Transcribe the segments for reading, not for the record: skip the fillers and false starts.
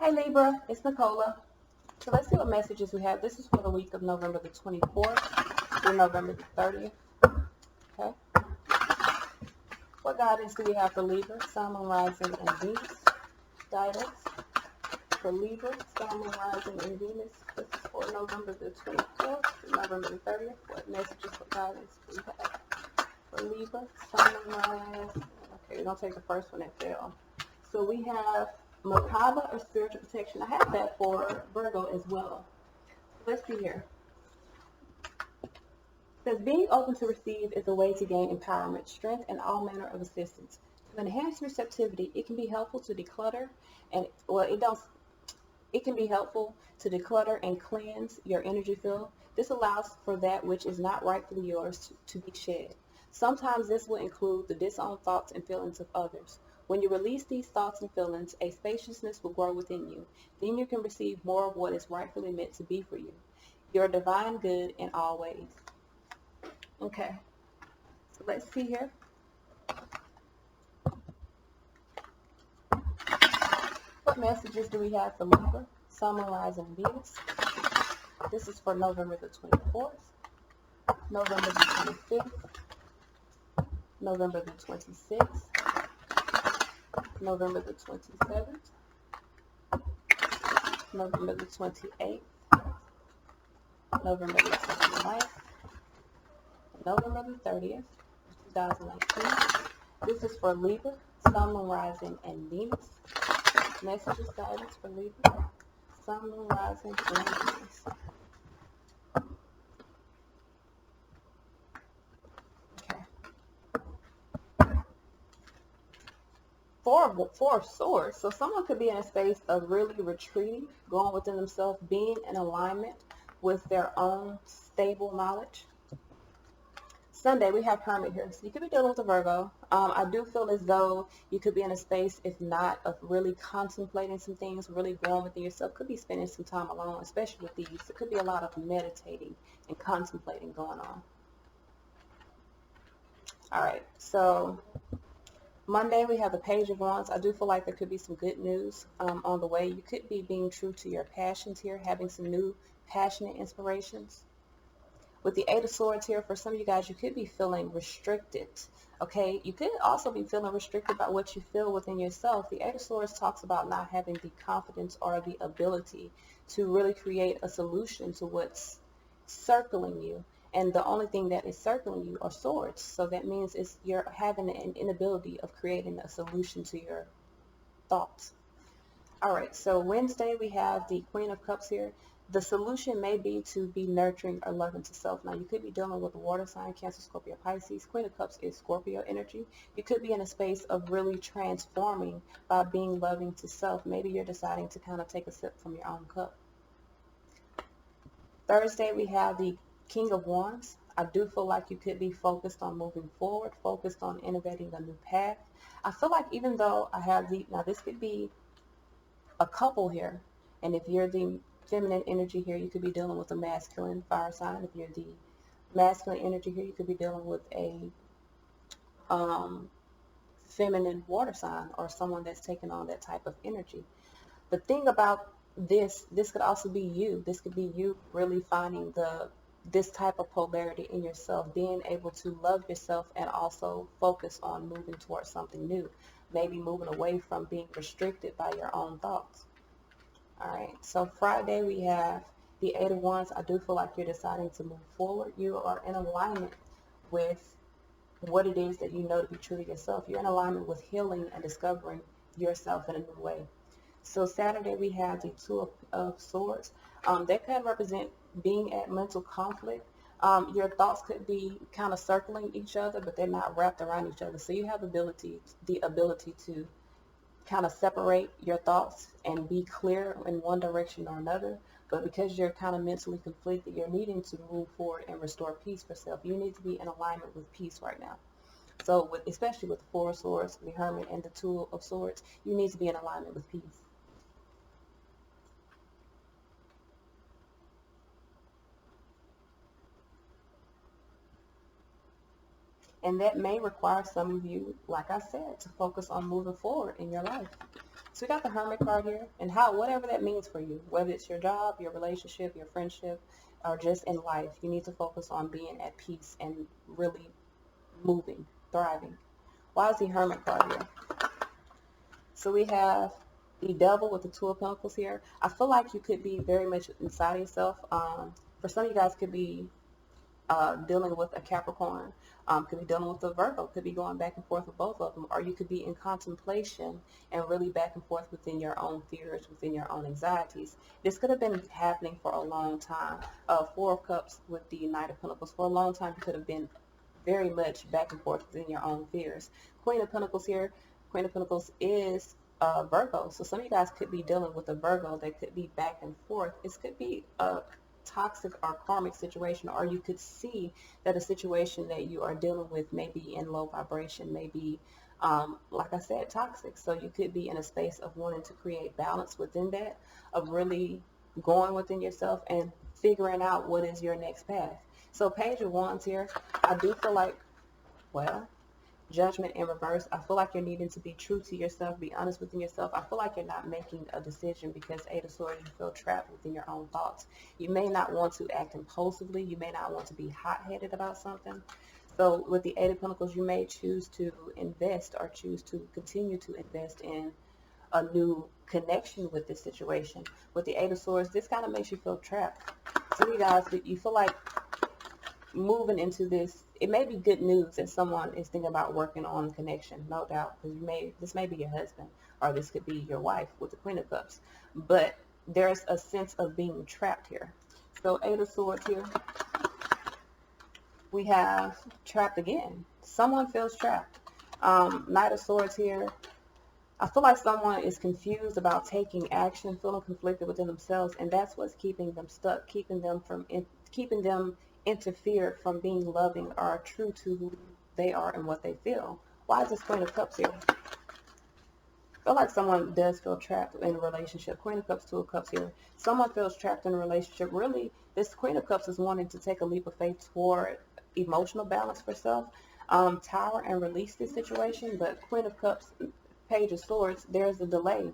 Hey Libra, it's Nicola. So let's see what messages we have. This is for the week of November the 24th through November the 30th. Okay. What guidance do we have for Libra, Sun, Moon, Rising, and Venus? Guidance for Libra, Sun, Moon, Rising, and Venus. This is for November the 24th through November the 30th. What messages for guidance do we have for Libra, Sun, Moon, Rising? Okay, we're going to take the first one that fell. So we have Macabre or spiritual protection. I have that for Virgo as well. Let's see here. It says being open to receive is a way to gain empowerment, strength, and all manner of assistance. To enhance receptivity, it can be helpful to declutter it can be helpful to declutter and cleanse your energy field. This allows for that which is not rightfully yours to be shed. Sometimes this will include the disowned thoughts and feelings of others. When you release these thoughts and feelings, a spaciousness will grow within you. Then you can receive more of what is rightfully meant to be for you. Your divine good in all ways. Okay, so let's see here. What messages do we have for Libra, Sun, Moon, Rising, and Venus? This is for November the 24th, November the 25th, November the 26th, November the 27th, November the 28th, November the 29th, November the 30th, 2019. This is for Libra, Sun, Moon, Rising, and Venus. Messages, guidance for Libra, Sun, Moon, Rising, and Venus. Four of Swords. So someone could be in a space of really retreating, going within themselves, being in alignment with their own stable knowledge. Sunday, we have Hermit here. So you could be dealing with a Virgo. I do feel as though you could be in a space, if not of really contemplating some things, really going within yourself. Could be spending some time alone, especially with these. It could be a lot of meditating and contemplating going on. All right, so Monday, we have the Page of Wands. I do feel like there could be some good news on the way. You could be being true to your passions here, having some new passionate inspirations. With the Eight of Swords here, for some of you guys, you could be feeling restricted, okay? You could also be feeling restricted by what you feel within yourself. The Eight of Swords talks about not having the confidence or the ability to really create a solution to what's circling you. And the only thing that is circling you are swords. So that means you're having an inability of creating a solution to your thoughts. All right, so Wednesday we have the Queen of Cups here. The solution may be to be nurturing or loving to self. Now, you could be dealing with a water sign, Cancer, Scorpio, Pisces. Queen of Cups is Scorpio energy. You could be in a space of really transforming by being loving to self. Maybe you're deciding to kind of take a sip from your own cup. Thursday, we have the King of Wands. I do feel like you could be focused on moving forward, focused on innovating a new path. I feel like even though I have now this could be a couple here, and if you're the feminine energy here, you could be dealing with a masculine fire sign. If you're the masculine energy here, you could be dealing with a feminine water sign or someone that's taking on that type of energy. The thing about this could also be you. This could be you really finding this type of polarity in yourself, being able to love yourself and also focus on moving towards something new, maybe moving away from being restricted by your own thoughts. All right, so Friday we have the Eight of Wands. I do feel like you're deciding to move forward. You are in alignment with what it is that you know to be true to yourself. You're in alignment with healing and discovering yourself in a new way. So Saturday we have the Two of Swords. That can represent being at mental conflict. Your thoughts could be kind of circling each other, but they're not wrapped around each other. So you have the ability to kind of separate your thoughts and be clear in one direction or another. But because you're kind of mentally conflicted, you're needing to move forward and restore peace for self. You need to be in alignment with peace right now. So especially with the Four of Swords, the Hermit, and the Two of Swords, you need to be in alignment with peace. And that may require some of you, like I said, to focus on moving forward in your life. So we got the Hermit card here, and how whatever that means for you, whether it's your job, your relationship, your friendship, or just in life, you need to focus on being at peace and really moving, thriving. Why is the Hermit card here? So we have the Devil with the Two of Pentacles here. I feel like you could be very much inside yourself. For some of you guys could be dealing with a Capricorn, could be dealing with a Virgo, could be going back and forth with both of them, or you could be in contemplation and really back and forth within your own fears, within your own anxieties. This could have been happening for a long time. Four of Cups with the Knight of Pentacles. For a long time, you could have been very much back and forth within your own fears. Queen of Pentacles here. Queen of Pentacles is Virgo. So some of you guys could be dealing with a Virgo that could be back and forth. It could be a toxic or karmic situation, or you could see that a situation that you are dealing with may be in low vibration, may be, like I said, toxic. So you could be in a space of wanting to create balance within that, of really going within yourself and figuring out what is your next path. So Page of Wands here, I do feel like, well, Judgment in reverse. I feel like you're needing to be true to yourself, be honest within yourself. I feel like you're not making a decision because Eight of Swords, you feel trapped within your own thoughts. You may not want to act impulsively. You may not want to be hot-headed about something. So with the Eight of Pentacles, you may choose to invest or choose to continue to invest in a new connection with this situation. With the Eight of Swords, this kind of makes you feel trapped. So you guys, you feel like moving into this, it may be good news that someone is thinking about working on connection, no doubt, because this may be your husband, or this could be your wife with the Queen of Cups. But there's a sense of being trapped here. So Eight of Swords here, we have trapped again. Someone feels trapped. Knight of Swords here. I feel like someone is confused about taking action, feeling conflicted within themselves, and that's what's keeping them stuck, keeping them interfered from being loving or true to who they are and what they feel. Why is this Queen of Cups here? I feel like someone does feel trapped in a relationship. Queen of Cups, Two of Cups here. Someone feels trapped in a relationship. Really, this Queen of Cups is wanting to take a leap of faith toward emotional balance for self, tower and release this situation. But Queen of Cups, Page of Swords, there's a delay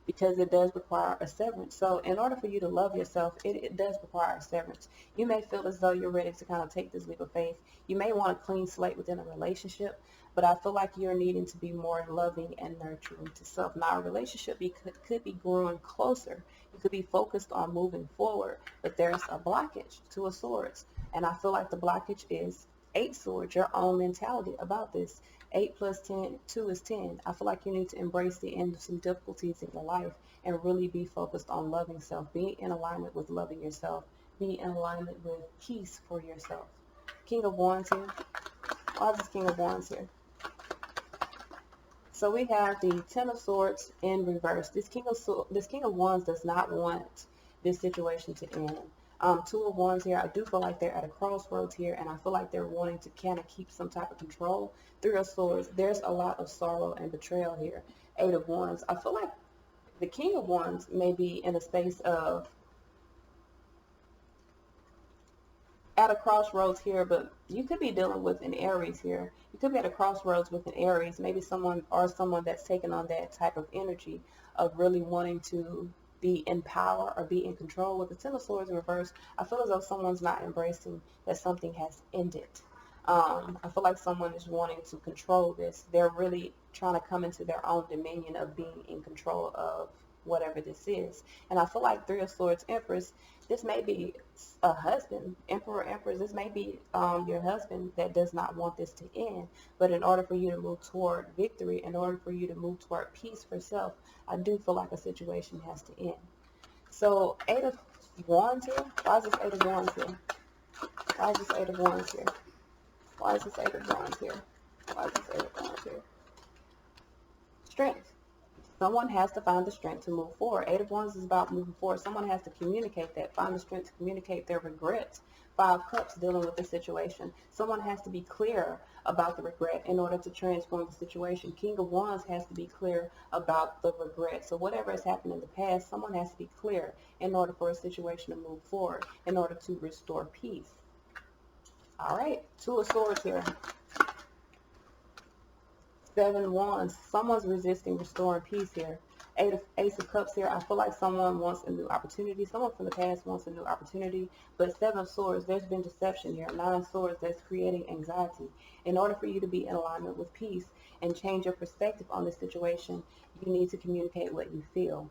because it does require a severance. So in order for you to love yourself, it does require a severance. You may feel as though you're ready to kind of take this leap of faith. You may want a clean slate within a relationship, but I feel like you're needing to be more loving and nurturing to self. Now, a relationship could be growing closer. You could be focused on moving forward, but there's a blockage, Two of Swords. And I feel like the blockage is Eight Swords, your own mentality about this. 8 plus 10, 2 is 10. I feel like you need to embrace the end of some difficulties in your life and really be focused on loving self. Be in alignment with loving yourself. Be in alignment with peace for yourself. King of Wands here. Why is this King of Wands here? So we have the Ten of Swords in reverse. This King of Wands does not want this situation to end. Two of Wands here, I do feel like they're at a crossroads here, and I feel like they're wanting to kind of keep some type of control. Three of Swords, there's a lot of sorrow and betrayal here. Eight of Wands, I feel like the King of Wands may be in a space of at a crossroads here, but you could be dealing with an Aries here. You could be at a crossroads with an Aries, maybe someone that's taking on that type of energy of really wanting to be in power or be in control. With the Ten of Swords in reverse, I feel as though someone's not embracing that something has ended. I feel like someone is wanting to control this. They're really trying to come into their own dominion of being in control of whatever this is. And I feel like Three of Swords, Empress, this may be a husband, Emperor, Empress, this may be your husband that does not want this to end. But in order for you to move toward victory, in order for you to move toward peace for self, I do feel like a situation has to end. So Eight of Wands here. Why is this Eight of Wands here? Why is this Eight of Wands here? Why is this Eight of Wands here? Why is this Eight of Wands here? Strength. Someone has to find the strength to move forward. Eight of Wands is about moving forward. Someone has to communicate that, find the strength to communicate their regrets. Five Cups, dealing with the situation. Someone has to be clear about the regret in order to transform the situation. King of Wands has to be clear about the regret. So whatever has happened in the past, someone has to be clear in order for a situation to move forward, in order to restore peace. All right, Two of Swords here. Seven Wands. Someone's resisting restoring peace here. Ace of Cups here. I feel like someone wants a new opportunity. Someone from the past wants a new opportunity. But Seven of Swords, there's been deception here. Nine of Swords, that's creating anxiety. In order for you to be in alignment with peace and change your perspective on this situation, you need to communicate what you feel.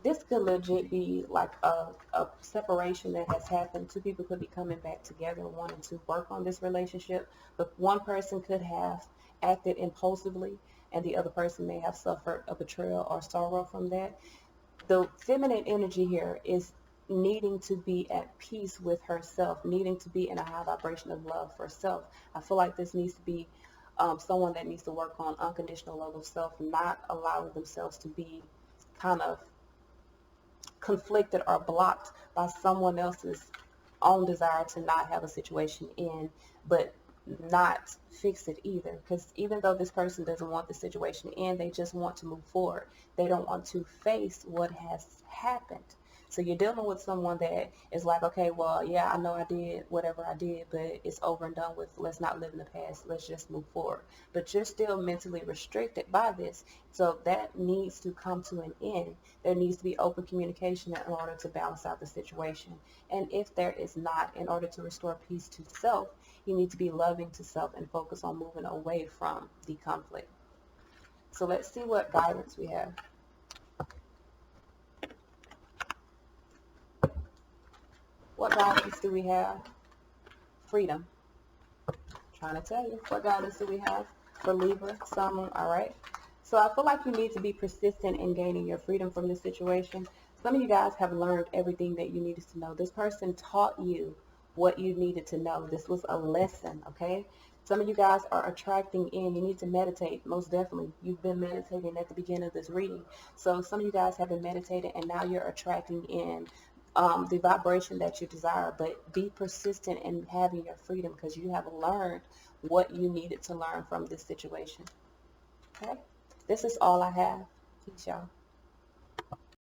This could legit be like a separation that has happened. Two people could be coming back together wanting to work on this relationship, but one person could have acted impulsively and the other person may have suffered a betrayal or sorrow from that. The feminine energy here is needing to be at peace with herself, needing to be in a high vibration of love for self. I feel like this needs to be someone that needs to work on unconditional love of self, not allowing themselves to be kind of conflicted or blocked by someone else's own desire to not have a situation in, but not fix it either. Because even though this person doesn't want the situation in, they just want to move forward. They don't want to face what has happened. So you're dealing with someone that is like, okay, well, yeah, I know I did whatever I did, but it's over and done with. Let's not live in the past. Let's just move forward. But you're still mentally restricted by this. So that needs to come to an end. There needs to be open communication in order to balance out the situation. And if there is not, in order to restore peace to self, you need to be loving to self and focus on moving away from the conflict. So let's see what guidance we have. What guidance do we have? Freedom. Trying to tell you, what guidance do we have for Libra, Sun, Moon? All right. So I feel like you need to be persistent in gaining your freedom from this situation. Some of you guys have learned everything that you needed to know. This person taught you what you needed to know. This was a lesson, okay? Some of you guys are attracting in. You need to meditate, most definitely. You've been meditating at the beginning of this reading. So some of you guys have been meditating and now you're attracting in the vibration that you desire, but be persistent in having your freedom because you have learned what you needed to learn from this situation. Okay? This is all I have. Peace, y'all.